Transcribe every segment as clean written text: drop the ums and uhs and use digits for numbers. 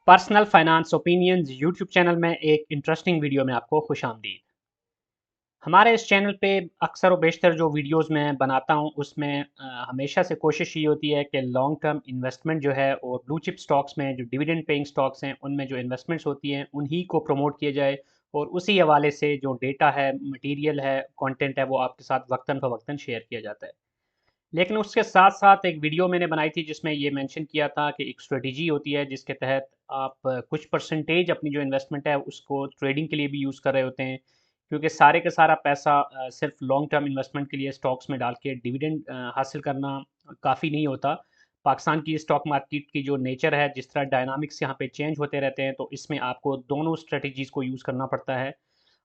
Personal finance opinions YouTube channel में एक interesting video में आपको खुशामदीद। हमारे इस चैनल पे अक्सर व बेशतर जो वीडियोस मैं बनाता हूँ उसमें हमेशा से कोशिश ये होती है कि लॉन्ग टर्म इन्वेस्टमेंट जो है और ब्लू चिप स्टॉक्स में जो डिविडेंड पेइंग स्टॉक्स हैं उनमें जो इन्वेस्टमेंट्स होती हैं उन्हीं को प्रमोट किया जाए और उसी हवाले से जो डेटा है, मटेरियल है, कंटेंट है वो आपके साथ वक्तन फ़वक्तन शेयर किया जाता है। लेकिन उसके साथ-साथ एक वीडियो मैंने बनाई थी जिसमें ये मेंशन किया था कि एक स्ट्रेटजी होती है जिसके तहत आप कुछ परसेंटेज अपनी जो इन्वेस्टमेंट है उसको ट्रेडिंग के लिए भी यूज़ कर रहे होते हैं। क्योंकि सारे का सारा पैसा सिर्फ़ लॉन्ग टर्म इन्वेस्टमेंट के लिए स्टॉक्स में डाल के डिविडेंड हासिल करना काफ़ी नहीं होता। पाकिस्तान की स्टॉक मार्केट की जो नेचर है, जिस तरह डायनामिक्स यहाँ पे चेंज होते रहते हैं, तो इसमें आपको दोनों स्ट्रेटजीज़ को यूज़ करना पड़ता है।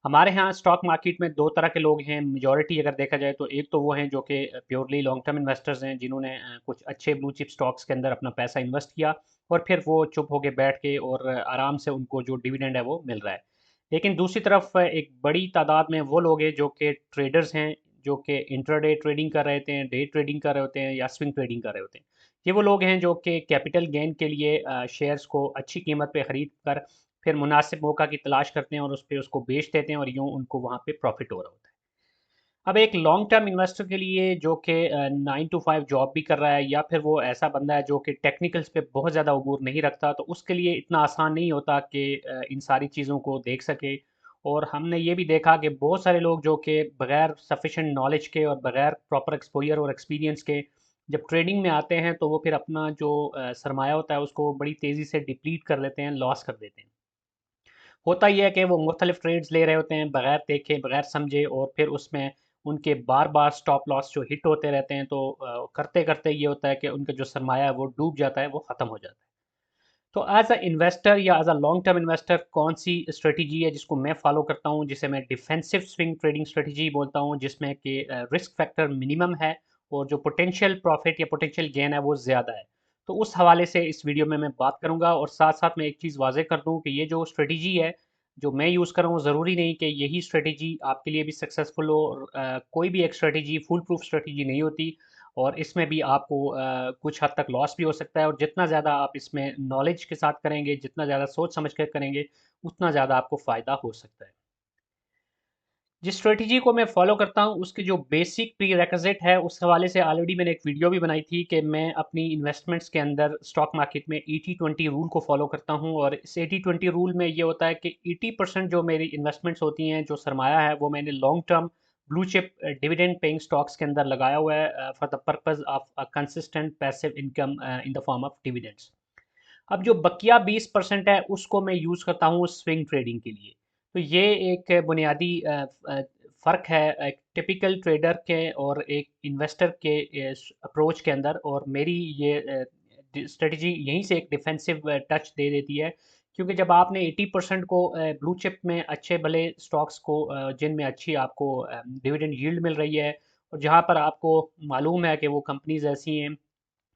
हमारे यहाँ स्टॉक मार्केट में 2 तरह के लोग हैं, मेजॉरिटी अगर देखा जाए तो एक तो वो हैं जो कि प्योरली लॉन्ग टर्म इन्वेस्टर्स हैं, जिन्होंने कुछ अच्छे ब्लू चिप स्टॉक्स के अंदर अपना पैसा इन्वेस्ट किया और फिर वो चुप होके बैठ के और आराम से उनको जो डिविडेंड है वो मिल रहा है। लेकिन दूसरी तरफ एक बड़ी तादाद में वो लोग हैं जो कि ट्रेडर्स हैं, जो कि इंट्राडे ट्रेडिंग कर रहे होते हैं, डे ट्रेडिंग कर रहे होते हैं या स्विंग ट्रेडिंग कर रहे होते हैं। ये वो लोग हैं जो कि कैपिटल गेन के लिए शेयर्स को अच्छी कीमत पे खरीद कर फिर मुनासिब मौका की तलाश करते हैं और उस पे उसको बेच देते हैं और यूँ उनको वहाँ पे प्रॉफ़िट हो रहा होता है। अब एक लॉन्ग टर्म इन्वेस्टर के लिए जो कि 9 टू 5 जॉब भी कर रहा है या फिर वो ऐसा बंदा है जो कि टेक्निकल्स पे बहुत ज़्यादा अबूर नहीं रखता, तो उसके लिए इतना आसान नहीं होता कि इन सारी चीज़ों को देख सके। और हमने ये भी देखा कि बहुत सारे लोग जो कि बगैर सफिशिएंट नॉलेज के और बगैर प्रॉपर एक्सपोज़र और एक्सपीरियंस के जब ट्रेडिंग में आते हैं, तो वो फिर अपना जो सरमाया होता है उसको बड़ी तेज़ी से डिप्लीट कर लेते हैं, लॉस कर देते हैं। होता ये है कि वो मुख्तलिफ ट्रेड्स ले रहे होते हैं बगैर देखे, बगैर समझे और फिर उसमें उनके बार-बार स्टॉप लॉस जो हिट होते रहते हैं, तो करते-करते ये होता है कि उनका जो सरमाया है वो डूब जाता है, वो ख़त्म हो जाता है। तो एज़ अ इन्वेस्टर या as a long term investor कौन-सी स्ट्रेटजी है जिसको मैं फ़ॉलो करता हूँ, जिसे मैं डिफेंसिव स्विंग ट्रेडिंग स्ट्रेटजी बोलता हूँ, जिसमें कि रिस्क फैक्टर मिनिमम है और जो पोटेंशियल प्रॉफ़िट या पोटेंशियल गेन है वो ज़्यादा है। तो उस हवाले से इस वीडियो में मैं बात करूँगा और साथ-साथ मैं एक चीज़ वाज़ेह कर दूँ कि ये जो स्ट्रेटजी है, जो मैं यूज़ कर रहा हूँ, ज़रूरी नहीं कि यही स्ट्रेटजी आपके लिए भी सक्सेसफुल हो और कोई भी एक स्ट्रेटजी फुल प्रूफ स्ट्रेटजी नहीं होती। और इसमें भी आपको कुछ हद तक लॉस भी हो सकता है और जितना ज़्यादा आप इसमें नॉलेज के साथ करेंगे, जितना ज़्यादा सोच समझ कर करेंगे, उतना ज़्यादा आपको फ़ायदा हो सकता है। जिस स्ट्रेटजी को मैं फ़ॉलो करता हूँ, उसकी जो बेसिक प्रीरेक्विज़िट है, उस हवाले से ऑलरेडी मैंने एक वीडियो भी बनाई थी कि मैं अपनी इन्वेस्टमेंट्स के अंदर स्टॉक मार्केट में 80-20 रूल को फ़ॉलो करता हूँ और इस 80-20 रूल में ये होता है कि 80% जो मेरी इन्वेस्टमेंट्स होती हैं, जो सरमाया है, वो मैंने long term blue chip dividend paying stocks के अंदर लगाया हुआ है for the purpose of a consistent passive income in the form of dividends. अब जो बकिया 20% है उसको मैं यूज़ करता हूँ स्विंग ट्रेडिंग के लिए। तो ये एक बुनियादी फ़र्क है एक टिपिकल ट्रेडर के और एक इन्वेस्टर के अप्रोच के अंदर और मेरी ये स्ट्रेटजी यहीं से एक डिफेंसिव टच दे देती है। क्योंकि जब आपने 80% को ब्लू चिप में अच्छे भले स्टॉक्स को जिनमें अच्छी आपको डिविडेंड यील्ड मिल रही है और जहाँ पर आपको मालूम है कि वो कंपनीज़ ऐसी हैं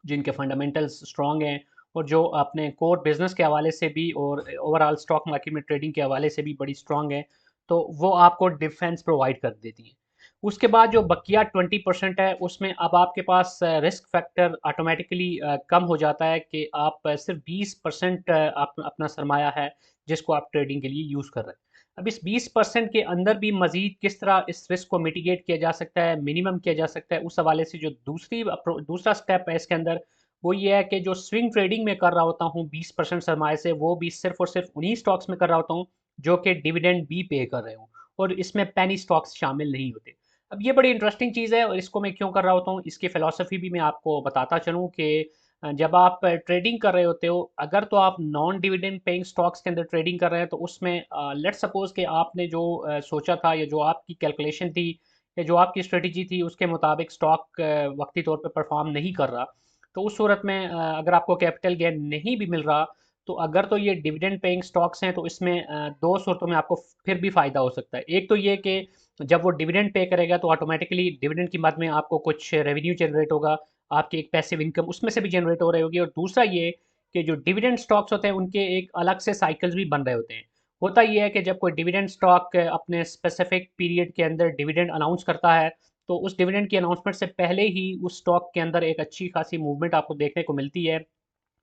जिनके फंडामेंटल्स स्ट्रॉन्ग हैं और जो अपने कोर बिजनेस के हवाले से भी और ओवरऑल स्टॉक मार्केट में ट्रेडिंग के हवाले से भी बड़ी स्ट्रॉन्ग है, तो वो आपको डिफेंस प्रोवाइड कर देती हैं। उसके बाद जो बकिया 20% है उसमें अब आपके पास रिस्क फैक्टर ऑटोमेटिकली कम हो जाता है कि आप सिर्फ 20% अपना सरमाया है जिसको आप ट्रेडिंग के लिए यूज़ कर रहे हैं। अब इस 20% के अंदर भी मजीद किस तरह इस रिस्क को मिटिगेट किया जा सकता है, मिनिमम किया जा सकता है, उस हवाले से जो दूसरा स्टेप है इसके अंदर, वो ये है कि जो स्विंग ट्रेडिंग में कर रहा होता हूँ 20% सरमाए से, वो भी सिर्फ़ और सिर्फ़ उन्हीं स्टॉक्स में कर रहा होता हूँ, जो कि डिविडेंड भी पे कर रहे हों और इसमें पेनी स्टॉक्स शामिल नहीं होते। अब ये बड़ी इंटरेस्टिंग चीज़ है और इसको मैं क्यों कर रहा होता हूँ, इसकी फ़िलॉसफ़ी भी मैं आपको बताता चलूँ कि जब आप ट्रेडिंग कर रहे होते हो, अगर तो आप नॉन डिविडेंड पेइंग स्टॉक्स के अंदर ट्रेडिंग कर रहे हैं, तो उसमें लेट्स सपोज़ कि आपने जो सोचा था या जो आपकी कैलकुलेशन थी या जो आपकी स्ट्रेटजी थी, उसके मुताबिक स्टॉक वक़्ती तौर पे परफ़ॉर्म नहीं कर रहा। तो उस सूरत में अगर आपको कैपिटल गेन नहीं भी मिल रहा, तो अगर तो ये डिविडेंड पेइंग स्टॉक्स हैं, तो इसमें 2 सूरतों में आपको फिर भी फ़ायदा हो सकता है। एक तो ये कि जब वो डिविडेंड पे करेगा, तो ऑटोमैटिकली डिविडेंड की मद में आपको कुछ रेवेन्यू जनरेट होगा, आपकी एक पैसिव इनकम उसमें से भी जनरेट हो रही होगी और दूसरा ये कि जो डिविडेंड स्टॉक्स होते हैं, उनके एक अलग से साइकिल्स भी बन रहे होते हैं। होता ये है कि जब कोई डिविडेंड स्टॉक अपने स्पेसिफिक पीरियड के अंदर डिविडेंड अनाउंस करता है, तो उस डिविडेंड की अनाउंसमेंट से पहले ही उस स्टॉक के अंदर एक अच्छी खासी मूवमेंट आपको देखने को मिलती है,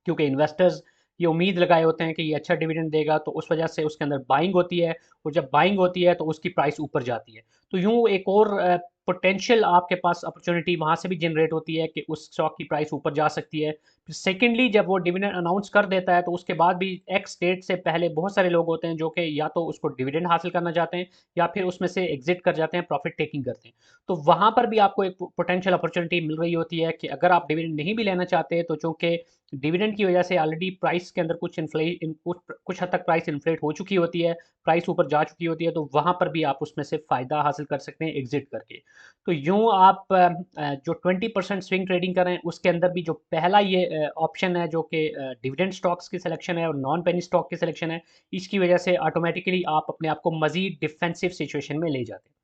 क्योंकि इन्वेस्टर्स ये उम्मीद लगाए होते हैं कि ये अच्छा डिविडेंड देगा, तो उस वजह से उसके अंदर बाइंग होती है, और जब बाइंग होती है तो उसकी प्राइस ऊपर जाती है। तो यूँ एक और पोटेंशियल आपके पास अपॉर्चुनिटी वहाँ से भी जनरेट होती है कि उस स्टॉक की प्राइस ऊपर जा सकती है। फिर सेकेंडली, जब वो डिविडेंड अनाउंस कर देता है तो उसके बाद भी एक्स डेट से पहले बहुत सारे लोग होते हैं जो कि या तो उसको डिविडेंड हासिल करना चाहते हैं, या फिर उसमें से एग्जिट कर जाते हैं, प्रॉफिट टेकिंग करते हैं। तो वहाँ पर भी आपको एक पोटेंशियल अपॉर्चुनिटी मिल रही होती है कि अगर आप डिविडेंड नहीं भी लेना चाहते, तो चूँकि डिविडेंड की वजह से ऑलरेडी प्राइस के अंदर कुछ हद तक प्राइस इन्फ्लेट हो चुकी होती है, प्राइस ऊपर जा चुकी होती है, तो वहाँ पर भी आप उसमें से फ़ायदा हासिल कर सकते हैं एग्जिट करके। तो यूँ आप जो 20% स्विंग ट्रेडिंग कर रहे हैं, उसके अंदर भी जो पहला ये ऑप्शन है जो कि डिविडेंड स्टॉक्स की सिलेक्शन है और नॉन पेनी स्टॉक की सिलेक्शन है, इसकी वजह से ऑटोमेटिकली आप अपने आप को मज़ीद डिफेंसिव सिचुएशन में ले जाते हैं।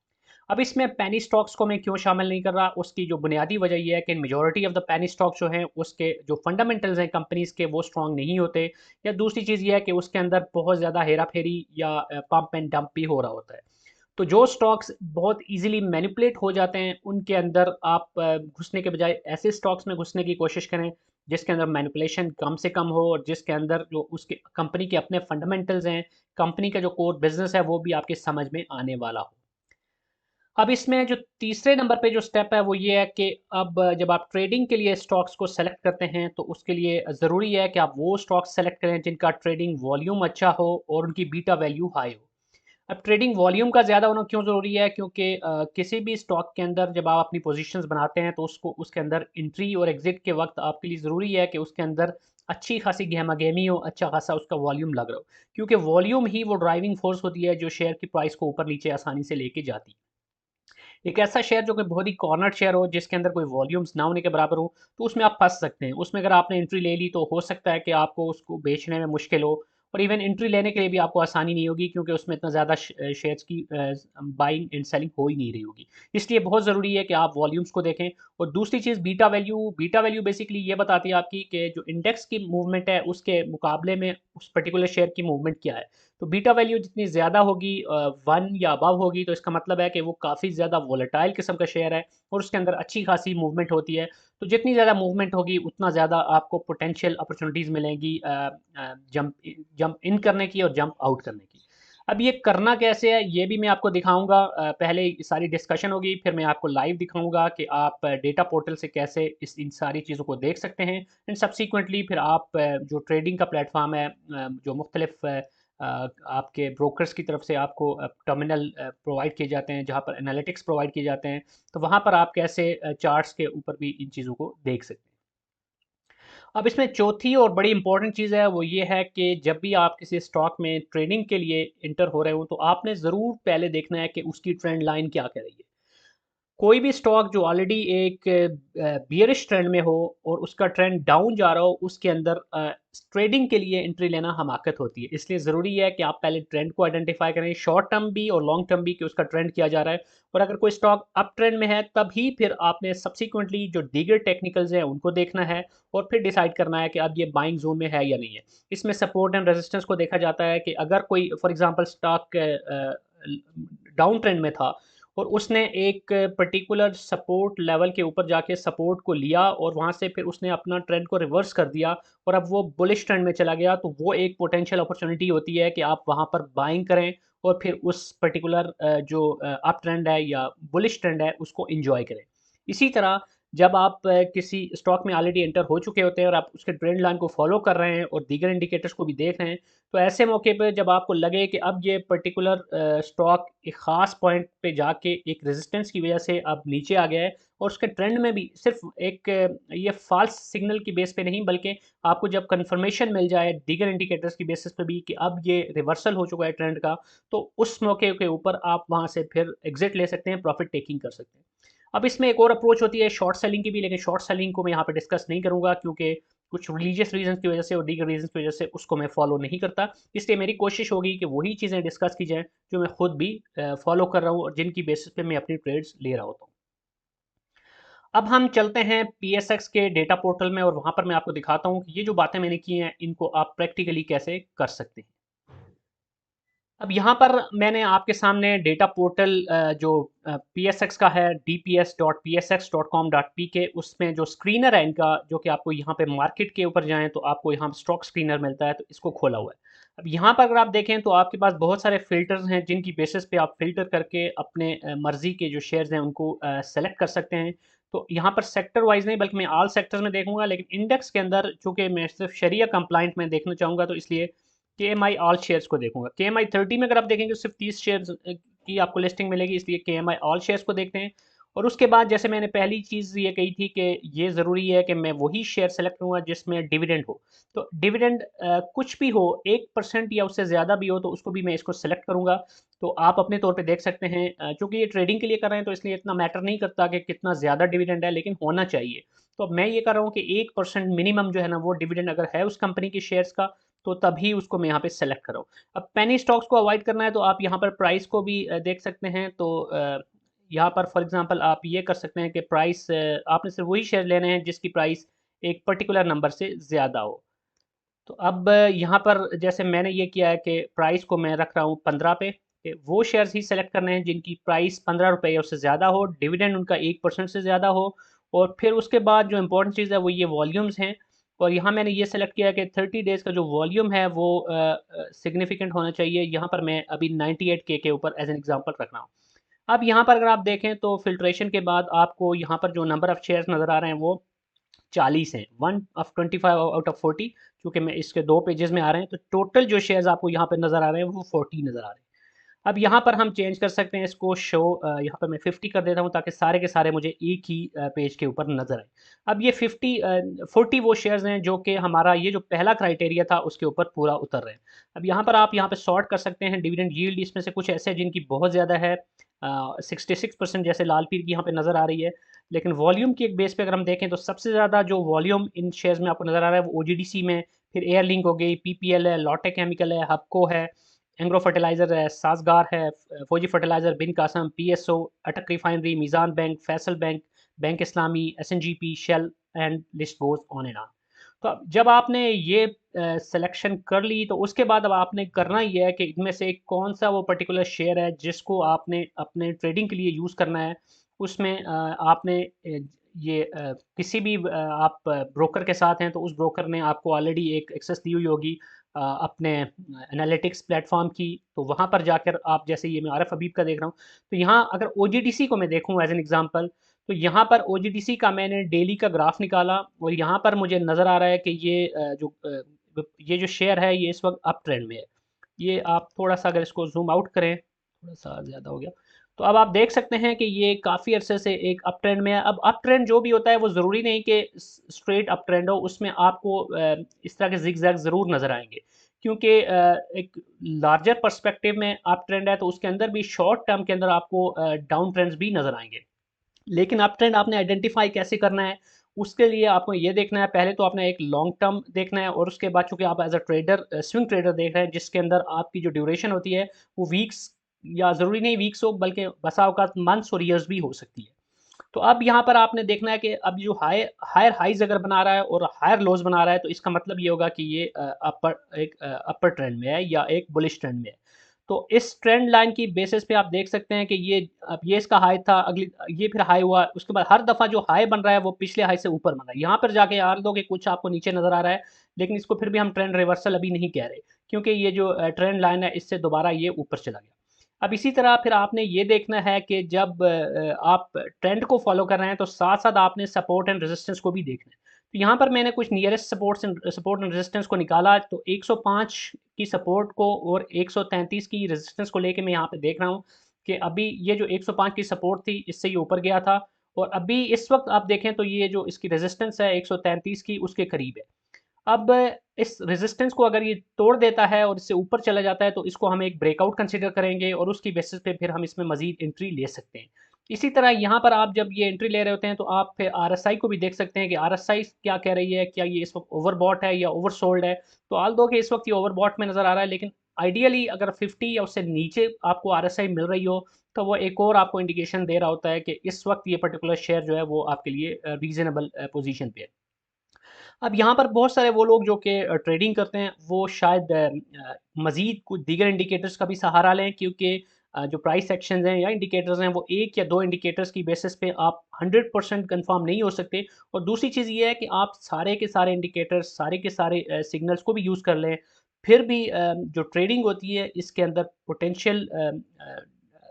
अब इसमें पेनी स्टॉक्स को मैं क्यों शामिल नहीं कर रहा, उसकी जो बुनियादी वजह ये है कि majority of the penny stocks जो हैं उसके जो फंडामेंटल्स हैं कंपनीज के, वो स्ट्रांग नहीं होते। या दूसरी चीज़ ये है कि उसके अंदर बहुत ज़्यादा हेरा फेरी या पंप एंड डंप भी हो रहा होता है। तो जो स्टॉक्स बहुत इजीली मैनिपुलेट हो जाते हैं, उनके अंदर आप घुसने के बजाय ऐसे स्टॉक्स में घुसने की कोशिश करें जिसके अंदर मैनिपुलेशन कम से कम हो, और जिसके अंदर जो उसके कंपनी के अपने फंडामेंटल्स हैं, कंपनी का जो कोर बिजनेस है, वो भी आपके समझ में आने वाला हो। अब इसमें जो तीसरे नंबर पे जो स्टेप है वो ये है कि अब जब आप ट्रेडिंग के लिए स्टॉक्स को सेलेक्ट करते हैं, तो उसके लिए ज़रूरी है कि आप वो स्टॉक्स सेलेक्ट करें जिनका ट्रेडिंग वॉल्यूम अच्छा हो और उनकी बीटा वैल्यू हाई हो। अब ट्रेडिंग वॉल्यूम का ज़्यादा होना क्यों ज़रूरी है, क्योंकि किसी भी स्टॉक के अंदर जब आप अपनी पोजीशंस बनाते हैं, तो उसको उसके अंदर एंट्री और एग्जिट के वक्त आपके लिए ज़रूरी है कि उसके अंदर अच्छी खासी गहमा-गहमी हो, अच्छा खासा उसका वॉल्यूम लग रहा हो। क्योंकि वॉल्यूम ही वो ड्राइविंग फोर्स होती है जो शेयर की प्राइस को ऊपर नीचे आसानी से लेके जाती है। एक ऐसा शेयर जो कि बहुत ही कॉर्नर शेयर हो, जिसके अंदर कोई वॉल्यूम्स ना होने के बराबर हो, तो उसमें आप फँस सकते हैं। उसमें अगर आपने एंट्री ले ली, तो हो सकता है कि आपको उसको बेचने में मुश्किल हो, और इवन एंट्री लेने के लिए भी आपको आसानी नहीं होगी, क्योंकि उसमें इतना ज़्यादा शेयर्स की बाइंग एंड सेलिंग हो ही नहीं रही होगी। इसलिए बहुत ज़रूरी है कि आप वॉल्यूम्स को देखें। और दूसरी चीज़ बीटा वैल्यू बेसिकली ये बताती है आपकी कि जो इंडेक्स की मूवमेंट है, उसके मुकाबले में उस पर्टिकुलर शेयर की मूवमेंट क्या है। तो बीटा वैल्यू जितनी ज़्यादा होगी, 1 या अबव होगी, तो इसका मतलब है कि वो काफ़ी ज़्यादा वोलेटाइल किस्म का शेयर है, और उसके अंदर अच्छी खासी मूवमेंट होती है। तो जितनी ज़्यादा मूवमेंट होगी, उतना ज़्यादा आपको पोटेंशियल अपॉर्चुनिटीज़ मिलेंगी जंप इन करने की और जंप आउट करने की। अब ये करना कैसे है, ये भी मैं आपको दिखाऊँगा। पहले सारी डिस्कशन होगी, फिर मैं आपको लाइव दिखाऊँगा कि आप डेटा पोर्टल से कैसे इन सारी चीज़ों को देख सकते हैं। एंड सब्सीक्वेंटली फिर आप जो ट्रेडिंग का प्लेटफ़ॉर्म है, जो मुख्तलिफ़ आपके ब्रोकर्स की तरफ से आपको टर्मिनल प्रोवाइड किए जाते हैं, जहाँ पर एनालिटिक्स प्रोवाइड किए जाते हैं, तो वहाँ पर आप कैसे चार्ट्स के ऊपर भी इन चीज़ों को देख सकते हैं। अब इसमें चौथी और बड़ी इंपॉर्टेंट चीज़ है, वो ये है कि जब भी आप किसी स्टॉक में ट्रेडिंग के लिए एंटर हो रहे हो, तो आपने ज़रूर पहले देखना है कि उसकी ट्रेंड लाइन क्या कह रही है। कोई भी स्टॉक जो ऑलरेडी एक बियरिश ट्रेंड में हो और उसका ट्रेंड डाउन जा रहा हो, उसके अंदर ट्रेडिंग के लिए एंट्री लेना हमाकत होती है। इसलिए ज़रूरी है कि आप पहले ट्रेंड को आइडेंटिफाई करें, शॉर्ट टर्म भी और लॉन्ग टर्म भी, कि उसका ट्रेंड किया जा रहा है। और अगर कोई स्टॉक अप ट्रेंड में है, तभी फिर आपने सब्सिक्वेंटली जो दीगर टेक्निकल्स हैं उनको देखना है, और फिर डिसाइड करना है कि अब ये बाइंग जोन में है या नहीं है। इसमें सपोर्ट एंड रेजिस्टेंस को देखा जाता है कि अगर कोई for example stock down trend में था, और उसने एक पर्टिकुलर सपोर्ट लेवल के ऊपर जाके सपोर्ट को लिया, और वहाँ से फिर उसने अपना ट्रेंड को रिवर्स कर दिया, और अब वो बुलिश ट्रेंड में चला गया, तो वो एक पोटेंशियल अपॉर्चुनिटी होती है कि आप वहाँ पर बाइंग करें, और फिर उस पर्टिकुलर जो अप ट्रेंड है या बुलिश ट्रेंड है, उसको एंजॉय करें। इसी तरह जब आप किसी स्टॉक में ऑलरेडी एंटर हो चुके होते हैं, और आप उसके ट्रेंड लाइन को फॉलो कर रहे हैं और दीगर इंडिकेटर्स को भी देख रहे हैं, तो ऐसे मौके पे जब आपको लगे कि अब ये पर्टिकुलर स्टॉक एक ख़ास पॉइंट पे जाके एक रेजिस्टेंस की वजह से अब नीचे आ गया है, और उसके ट्रेंड में भी सिर्फ एक ये फॉल्स सिग्नल की बेस पे नहीं, बल्कि आपको जब कंफर्मेशन मिल जाए दीगर इंडिकेटर्स की बेसिस पे भी कि अब ये रिवर्सल हो चुका है ट्रेंड का, तो उस मौके के ऊपर आप वहाँ से फिर एग्जिट ले सकते हैं, प्रॉफिट टेकिंग कर सकते हैं। अब इसमें एक और अप्रोच होती है शॉर्ट सेलिंग की भी, लेकिन शॉर्ट सेलिंग को मैं यहाँ पे डिस्कस नहीं करूँगा, क्योंकि कुछ रिलीजियस रीजंस की वजह से और दीगर रीजंस की वजह से उसको मैं फॉलो नहीं करता। इसलिए मेरी कोशिश होगी कि वही चीज़ें डिस्कस की जाएँ जो मैं खुद भी फॉलो कर रहा हूँ, और जिनकी बेसिस पे मैं अपनी ट्रेड्स ले रहा होता हूँ। अब हम चलते हैं पीएसएक्स के डेटा पोर्टल में, और वहाँ पर मैं आपको दिखाता हूँ कि ये जो बातें मैंने की हैं, इनको आप प्रैक्टिकली कैसे कर सकते हैं। अब यहाँ पर मैंने आपके सामने डेटा पोर्टल जो PSX का है dps.psx.com.pk, उसमें जो स्क्रीनर है इनका, जो कि आपको यहाँ पे मार्केट के ऊपर जाएँ तो आपको यहाँ स्टॉक स्क्रीनर मिलता है, तो इसको खोला हुआ है। अब यहाँ पर अगर आप देखें तो आपके पास बहुत सारे फ़िल्टर्स हैं जिनकी बेसिस पे आप फ़िल्टर करके अपने मर्ज़ी के जो शेयर्स हैं उनको सेलेक्ट कर सकते हैं। तो यहाँ पर सेक्टर वाइज़ नहीं बल्कि मैं ऑल सेक्टर्स में देखूँगा, लेकिन इंडेक्स के अंदर चूँकि मैं सिर्फ़ शरिया कंप्लायंट में देखना चाहूँगा तो इसलिए KMI ऑल शेयर्स को देखूंगा। KMI 30 में अगर आप देखेंगे तो सिर्फ 30 शेयर्स की आपको लिस्टिंग मिलेगी, इसलिए KMI ऑल शेयर्स को देखते हैं। और उसके बाद जैसे मैंने पहली चीज़ ये कही थी कि ये ज़रूरी है कि मैं वही शेयर सेलेक्ट करूँगा जिसमें डिविडेंड हो। तो डिविडेंड कुछ भी हो, 1% या उससे ज़्यादा भी हो तो उसको भी मैं इसको सेलेक्ट करूँगा। तो आप अपने तौर पे देख सकते हैं, चूँकि ये ट्रेडिंग के लिए कर रहे हैं तो इसलिए इतना मैटर नहीं करता कि कितना ज़्यादा डिविडेंड है, लेकिन होना चाहिए। तो अब मैं ये कर रहा हूँ कि 1% मिनिमम जो है ना वो डिविडेंड अगर है उस कंपनी के शेयर्स का, तो तभी उसको मैं यहाँ पे सेलेक्ट कर रहा हूँ। अब पेनी स्टॉक्स को अवॉइड करना है तो आप यहाँ पर प्राइस को भी देख सकते हैं। तो यहाँ पर फॉर एग्जांपल आप ये कर सकते हैं कि प्राइस, आपने सिर्फ वही शेयर लेने हैं जिसकी प्राइस एक पर्टिकुलर नंबर से ज़्यादा हो। तो अब यहाँ पर जैसे मैंने ये किया है कि प्राइस को मैं रख रहा हूँ 15 पे, कि वो शेयर्स ही सेलेक्ट करने हैं जिनकी प्राइस 15 रुपये या उससे ज़्यादा हो, डिविडेंड उनका 1% से ज़्यादा हो, और फिर उसके बाद जो इम्पोर्टेंट चीज़ है वो ये वॉल्यूम्स हैं। और यहाँ मैंने ये सेलेक्ट किया है कि 30 डेज़ का जो वॉल्यूम है वो सिग्निफिकेंट होना चाहिए। यहाँ पर मैं अभी 98K के ऊपर एज एन एग्जांपल रख रहा हूँ। अब यहाँ पर अगर आप देखें तो फिल्ट्रेशन के बाद आपको यहाँ पर जो नंबर ऑफ़ शेयर्स नज़र आ रहे हैं वो 40 हैं, 1 ऑफ 25 आउट ऑफ 40, क्योंकि मैं इसके 2 पेजेज़ में आ रहे हैं, तो टोटल जो शेयर्स आपको यहाँ पे नज़र आ रहे हैं वो 40 नज़र आ रहे हैं। अब यहाँ पर हम चेंज कर सकते हैं इसको, शो यहाँ पर मैं 50 कर देता हूँ ताकि सारे के सारे मुझे एक ही पेज के ऊपर नज़र आए। अब ये 40 वो शेयर्स हैं जो कि हमारा ये जो पहला क्राइटेरिया था उसके ऊपर पूरा उतर रहे हैं। अब यहाँ पर आप यहाँ पे सॉर्ट कर सकते हैं डिविडेंड यील्ड, इसमें से कुछ ऐसे हैं जिनकी बहुत ज़्यादा है, 66% जैसे लाल पीर की यहाँ पे नज़र आ रही है। लेकिन वॉल्यूम की एक बेस पे अगर हम देखें तो सबसे ज़्यादा जो वॉल्यूम इन शेयर्स में आपको नज़र आ रहा है वो OGDC में, फिर एयरलिंक हो गई, PPL है, लॉटे केमिकल है, हबको है, एंग्रो फर्टिलाइज़र है, साजगार है, Fauji fertilizer, Bin Qasim, PSO, Attock refinery, Meezan bank, Faysal bank, bank Islami, SNGP, Shell, and list goes on and on. तो अब जब आपने ये सिलेक्शन कर ली तो उसके बाद अब आपने करना ये है कि इनमें से कौन सा वो पर्टिकुलर शेयर है जिसको आपने अपने ट्रेडिंग के लिए यूज़ करना है। उसमें आपने ये किसी भी आप ब्रोकर के साथ हैं तो उस ब्रोकर ने आपको ऑलरेडी एक एक्सेस दी हुई होगी अपने एनालिटिक्स प्लेटफॉर्म की, तो वहाँ पर जाकर आप, जैसे ये मैं आरिफ हबीब का देख रहा हूँ, तो यहाँ अगर OGDC को मैं देखूँ एज एन एग्जांपल, तो यहाँ पर OGDC का मैंने डेली का ग्राफ निकाला और यहाँ पर मुझे नज़र आ रहा है कि ये जो शेयर है ये इस वक्त अप ट्रेंड में है। ये आप थोड़ा सा अगर इसको जूम आउट करें, थोड़ा सा ज़्यादा हो गया, तो अब आप देख सकते हैं कि ये काफ़ी अरसे से एक अप ट्रेंड में है। अब अप ट्रेंड जो भी होता है वो ज़रूरी नहीं कि स्ट्रेट अप ट्रेंड हो, उसमें आपको इस तरह के जिग जैग ज़रूर नज़र आएंगे, क्योंकि एक लार्जर पर्सपेक्टिव में अप ट्रेंड है तो उसके अंदर भी शॉर्ट टर्म के अंदर आपको डाउन ट्रेंड्स भी नज़र आएंगे। लेकिन अप ट्रेंड आपने आइडेंटिफाई कैसे करना है, उसके लिए आपको ये देखना है, पहले तो आपने एक लॉन्ग टर्म देखना है, और उसके बाद चूंकि आप as a trader swing trader देख रहे हैं जिसके अंदर आपकी जो ड्यूरेशन होती है वो वीक्स, या ज़रूरी नहीं वीक्स हो बल्कि बसा औकात मंथ्स और ईयर्स भी हो सकती है। तो अब यहाँ पर आपने देखना है कि अब जो हायर हाइज अगर बना रहा है और हायर लोज बना रहा है तो इसका मतलब ये होगा कि ये अपर ट्रेंड में है या एक बुलिश ट्रेंड में है। तो इस ट्रेंड लाइन की बेसिस पे आप देख सकते हैं कि ये अब ये इसका हाई था, अगली ये फिर हाई हुआ, उसके बाद हर दफ़ा जो हाई बन रहा है वो पिछले हाई से ऊपर बन रहा है। यहाँ पर जाके यार दो कि कुछ आपको नीचे नज़र आ रहा है, लेकिन इसको फिर भी हम ट्रेंड रिवर्सल अभी नहीं कह रहे, क्योंकि ये जो ट्रेंड लाइन है इससे दोबारा ये ऊपर चला गया। अब इसी तरह फिर आपने ये देखना है कि जब आप ट्रेंड को फॉलो कर रहे हैं तो साथ साथ आपने सपोर्ट एंड रेजिस्टेंस को भी देखना है। तो यहाँ पर मैंने कुछ नियरेस्ट सपोर्ट एंड रेजिस्टेंस को निकाला, तो 105 की सपोर्ट को और 133 की रेजिस्टेंस को लेके मैं यहाँ पे देख रहा हूँ कि अभी ये जो 105 की सपोर्ट थी इससे ये ऊपर गया था, और अभी इस वक्त आप देखें तो ये जो इसकी रेजिस्टेंस है 133 की उसके करीब है। अब इस रेजिस्टेंस को अगर ये तोड़ देता है और इससे ऊपर चला जाता है तो इसको हम एक ब्रेकआउट कंसीडर करेंगे और उसकी बेसिस पे फिर हम इसमें मजीद एंट्री ले सकते हैं। इसी तरह यहाँ पर आप जब ये एंट्री ले रहे होते हैं तो आप फिर RSI को भी देख सकते हैं कि RSI क्या कह रही है, क्या ये इस वक्त ओवरबॉट है या ओवरसोल्ड है। तो ऑल दो कि इस वक्त ये ओवरबॉट में नज़र आ रहा है, लेकिन आइडियली अगर 50 या उससे नीचे आपको RSI मिल रही हो तो वो एक और आपको इंडिकेशन दे रहा होता है कि इस वक्त ये पर्टिकुलर शेयर जो है वो आपके लिए रीजनेबल पोजीशन पे है। अब यहाँ पर बहुत सारे वो लोग जो कि ट्रेडिंग करते हैं, वो शायद मज़ीद कुछ दीगर इंडिकेटर्स का भी सहारा लें, क्योंकि जो प्राइस एक्शंस हैं या इंडिकेटर्स हैं, वो 1 या 2 इंडिकेटर्स की बेसिस पे आप 100% कंफर्म नहीं हो सकते। और दूसरी चीज़ ये है कि आप सारे के सारे इंडिकेटर्स, सारे के सारे सिग्नल्स को भी यूज़ कर लें, फिर भी जो ट्रेडिंग होती है इसके अंदर पोटेंशियल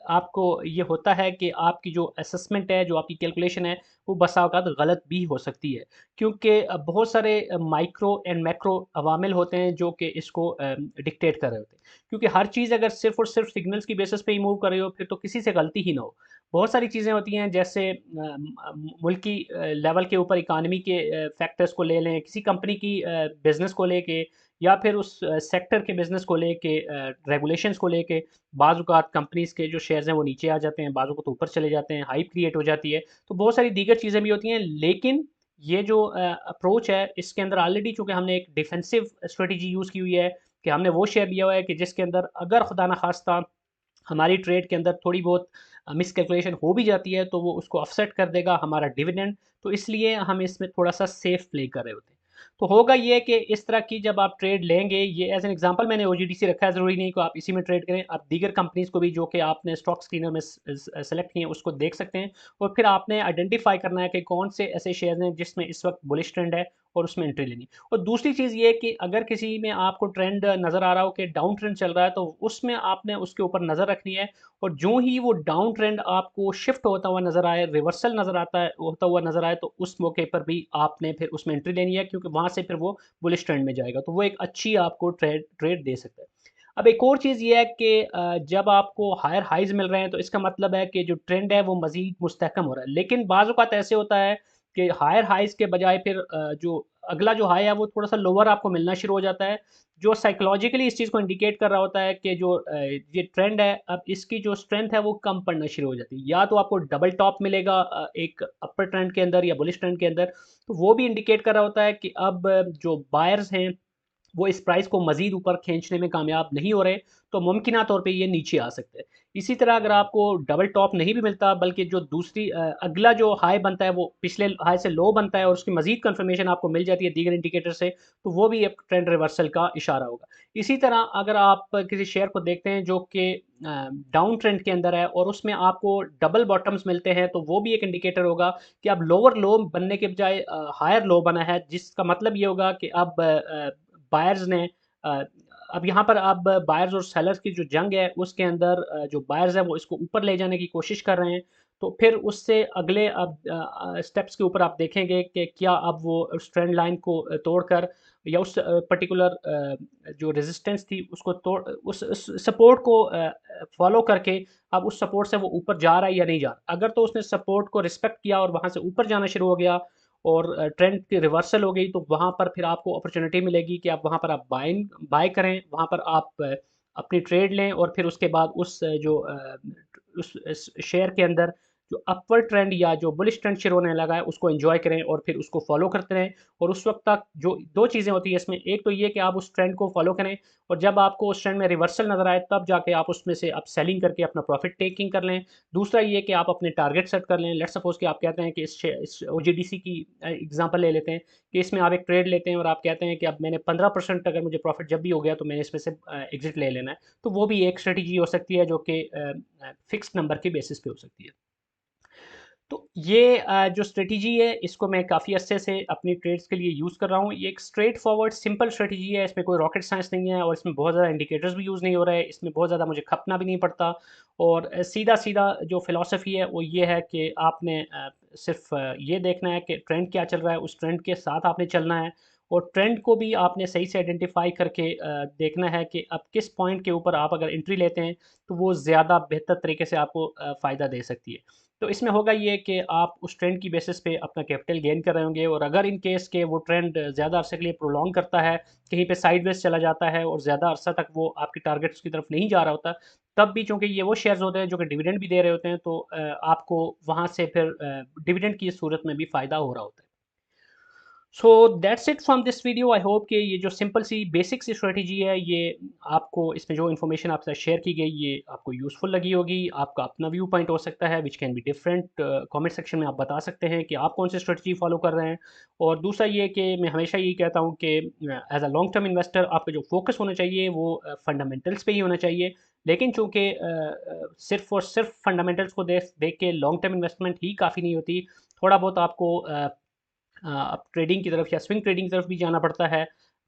आपको ये होता है कि आपकी जो असेसमेंट है, जो आपकी कैलकुलेशन है, वो बसा औक़ात गलत भी हो सकती है। क्योंकि बहुत सारे माइक्रो एंड मैक्रो अवामिल होते हैं जो कि इसको डिक्टेट कर रहे होते हैं। क्योंकि हर चीज़ अगर सिर्फ़ और सिर्फ़ सिग्नल्स की बेसिस पे ही मूव कर रही हो, फिर तो किसी से गलती ही ना हो। बहुत सारी चीज़ें होती हैं, जैसे मुल्की लेवल के ऊपर इकॉनमी के फैक्टर्स को ले लें, किसी कंपनी की बिज़नेस को लेके, या फिर उस सेक्टर के बिज़नेस को लेके, रेगुलेशंस को लेके बाज़ औक़ात कंपनीज़ के जो शेयर्स हैं वो नीचे आ जाते हैं, बाज़ औक़ात ऊपर चले जाते हैं, हाइप क्रिएट हो जाती है। तो बहुत सारी दीगर चीज़ें भी होती हैं, लेकिन ये जो अप्रोच है, इसके अंदर ऑलरेडी चूँकि हमने एक डिफेंसिव स्ट्रैटेजी यूज़ की हुई है, कि हमने वो शेयर लिया हुआ है कि जिसके अंदर अगर खुदा न ख़ास्ता हमारी ट्रेड के अंदर थोड़ी बहुत मिसकैलकुलेशन हो भी जाती है, तो वो उसको ऑफसेट कर देगा हमारा डिविडेंड। तो इसलिए हम इसमें थोड़ा-सा सेफ प्ले कर रहे होते हैं। तो होगा ये कि इस तरह की जब आप ट्रेड लेंगे, ये एज़ एन एग्ज़ाम्पल मैंने ओजीडीसी रखा है, ज़रूरी नहीं कि आप इसी में ट्रेड करें। आप दीगर कंपनीज़ को भी जो कि आपने स्टॉक स्क्रीनर में सेलेक्ट किए हैं, उसको देख सकते हैं, और फिर आपने आइडेंटिफ़ाई करना है कि कौन से ऐसे शेयर्स हैं जिसमें इस वक़्त बुलिश ट्रेंड है, और उसमें एंट्री लेनी है। और दूसरी चीज़ ये है कि अगर किसी में आपको ट्रेंड नज़र आ रहा हो कि डाउन ट्रेंड चल रहा है, तो उसमें आपने उसके ऊपर नज़र रखनी है, और जो ही वो डाउन ट्रेंड आपको शिफ्ट होता हुआ नज़र आए, रिवर्सल नज़र आता है होता हुआ नज़र आए, तो उस मौके पर भी आपने फिर उसमें एंट्री लेनी है, क्योंकि वहाँ से फिर वो बुलिश ट्रेंड में जाएगा। तो वो एक अच्छी आपको ट्रेड ट्रेड दे सकता है। अब एक और चीज़ ये है कि जब आपको हायर हाइज़ मिल रहे हैं, तो इसका मतलब है कि जो ट्रेंड है वो मज़ीद मुस्तहकम हो रहा है। लेकिन बाज़ औक़ात ऐसे होता है कि हायर हाइज़ के बजाय फिर जो अगला जो हाई है वो थोड़ा-सा लोअर आपको मिलना शुरू हो जाता है, जो साइकोलॉजिकली इस चीज़ को इंडिकेट कर रहा होता है कि जो ये ट्रेंड है, अब इसकी जो स्ट्रेंथ है वो कम पड़ना शुरू हो जाती है। या तो आपको डबल टॉप मिलेगा एक अपर ट्रेंड के अंदर या बुलिश ट्रेंड के अंदर, तो वो भी इंडिकेट कर रहा होता है कि अब जो बायर्स हैं, वो इस प्राइस को मज़ीद ऊपर खींचने में कामयाब नहीं हो रहे, तो मुमकिना तौर पे ये नीचे आ सकते हैं। इसी तरह अगर आपको डबल टॉप नहीं भी मिलता, बल्कि जो दूसरी अगला जो हाई बनता है, वो पिछले हाई से लो बनता है, और उसकी मज़ीद कन्फर्मेशन आपको मिल जाती है दीगर इंडिकेटर से, तो वो भी एक ट्रेंड रिवर्सल का इशारा होगा। इसी तरह अगर आप किसी शेयर को देखते हैं जो कि डाउन ट्रेंड के अंदर है, और उसमें आपको डबल बॉटम्स मिलते हैं, तो वो भी एक इंडिकेटर होगा कि अब लोअर लो बनने के बजाय हायर लो बना है, जिसका मतलब ये होगा कि अब बायर्स ने अ, अब यहाँ पर अब बायर्स और सेलर्स की जो जंग है, उसके अंदर जो बायर्स हैं वो इसको ऊपर ले जाने की कोशिश कर रहे हैं। तो फिर उससे अगले अब स्टेप्स के ऊपर आप देखेंगे कि क्या अब वो उस ट्रेंड लाइन को तोड़कर, या उस पर्टिकुलर जो रेजिस्टेंस थी उसको तोड़, उस सपोर्ट को फॉलो करके अब उस सपोर्ट से वो ऊपर जा रहा है या नहीं जा रहा। अगर तो उसने सपोर्ट को रिस्पेक्ट किया और वहाँ से ऊपर जाना शुरू हो गया, और ट्रेंड की रिवर्सल हो गई, तो वहाँ पर फिर आपको अपॉर्च्युनिटी मिलेगी कि आप वहाँ पर आप बाय करें, वहाँ पर आप अपनी ट्रेड लें, और फिर उसके बाद उस जो उस इस शेयर के अंदर जो अपवर्ड ट्रेंड या जो बुलिश ट्रेंड शुरू होने लगा है, उसको एन्जॉय करें, और फिर उसको फॉलो करते रहें। और उस वक़्त तक जो 2 चीज़ें होती हैं इसमें, एक तो ये कि आप उस ट्रेंड को फॉलो करें, और जब आपको उस ट्रेंड में रिवर्सल नज़र आए, तब जाके आप उसमें से आप सेलिंग करके अपना प्रॉफ़िट टेकिंग कर लें। दूसरा ये कि आप अपने टारगेट सेट कर लें। लेट्स सपोज़ कि आप कहते हैं कि इस ओजीडीसी की एग्ज़ाम्पल ले लेते हैं, कि इसमें आप एक ट्रेड लेते हैं, और आप कहते हैं कि अब मैंने 15% अगर मुझे प्रॉफ़िट जब भी हो गया, तो मैंने इसमें से एग्ज़िट ले लेना है। तो वो भी एक स्ट्रैटेजी हो सकती है, जो कि फ़िक्स्ड नंबर के बेसिस पे हो सकती है। तो ये जो स्ट्रेटजी है, इसको मैं काफ़ी अच्छे से अपनी ट्रेड्स के लिए यूज़ कर रहा हूँ। ये एक स्ट्रेट फॉरवर्ड सिंपल स्ट्रेटजी है, इसमें कोई रॉकेट साइंस नहीं है, और इसमें बहुत ज़्यादा इंडिकेटर्स भी यूज़ नहीं हो रहे हैं, इसमें बहुत ज़्यादा मुझे खपना भी नहीं पड़ता। और सीधा-सीधा जो फ़िलॉसफ़ी है वो ये है कि आपने सिर्फ़ ये देखना है कि ट्रेंड क्या चल रहा है, उस ट्रेंड के साथ आपने चलना है, और ट्रेंड को भी आपने सही से आइडेंटिफ़ाई करके देखना है कि अब किस पॉइंट के ऊपर आप अगर एंट्री लेते हैं, तो वो ज़्यादा बेहतर तरीके से आपको फ़ायदा दे सकती है। तो इसमें होगा ये कि आप उस ट्रेंड की बेसिस पे अपना कैपिटल गेन कर रहे होंगे, और अगर इन केस के वो ट्रेंड ज़्यादा अरसे के लिए प्रोलॉन्ग करता है, कहीं पे साइडवेज़ चला जाता है, और ज़्यादा अरसा तक वो आपकी टारगेट्स की तरफ नहीं जा रहा होता, तब भी चूँकि ये वो शेयर्स होते हैं जो कि डिविडेंड भी दे रहे होते हैं, तो आपको वहाँ से फिर डिविडेंड की सूरत में भी फ़ायदा हो रहा होता है। So that's it from this video. I hope कि ये जो सिंपल सी बेसिक सी स्ट्रेटजी है, ये आपको इसमें जो इन्फॉर्मेशन आपसे शेयर की गई, ये आपको यूज़फुल लगी होगी। आपका अपना व्यू पॉइंट हो सकता है which can be different. Comment section में आप बता सकते हैं कि आप कौन सी स्ट्रेटजी फॉलो कर रहे हैं। और दूसरा ये कि मैं हमेशा यही कहता हूँ कि as a long term investor आपका जो फोकस होना चाहिए वो फंडामेंटल्स पे ही होना चाहिए। लेकिन चूंकि सिर्फ और सिर्फ फंडामेंटल्स को देख देख के लॉन्ग टर्म इन्वेस्टमेंट ही काफ़ी नहीं होती। थोड़ा बहुत आपको अब ट्रेडिंग की तरफ या स्विंग ट्रेडिंग की तरफ भी जाना पड़ता है।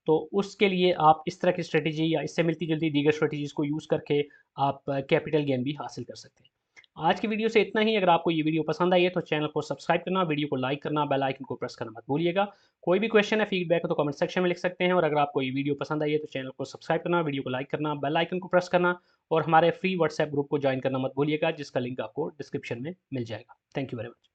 तो उसके लिए आप इस तरह की स्ट्रेटजी या इससे मिलती जुलती दीगर स्ट्रेटजीज़ को यूज़ करके आप कैपिटल गेन भी हासिल कर सकते हैं। आज की वीडियो से इतना ही। अगर आपको ये वीडियो पसंद आई है तो चैनल को सब्सक्राइब करना, वीडियो को लाइक करना, बेल आइकन को प्रेस करना मत भूलिएगा। कोई भी क्वेश्चन है, फीडबैक है तो कमेंट सेक्शन में लिख सकते हैं। और अगर आपको ये वीडियो पसंद आई है तो चैनल को सब्सक्राइब करना, वीडियो को लाइक करना, बेल आइकन को प्रेस करना और हमारे फ्री व्हाट्सएप ग्रुप को ज्वाइन करना मत भूलिएगा, जिसका लिंक आपको डिस्क्रिप्शन में मिल जाएगा। Thank you very much.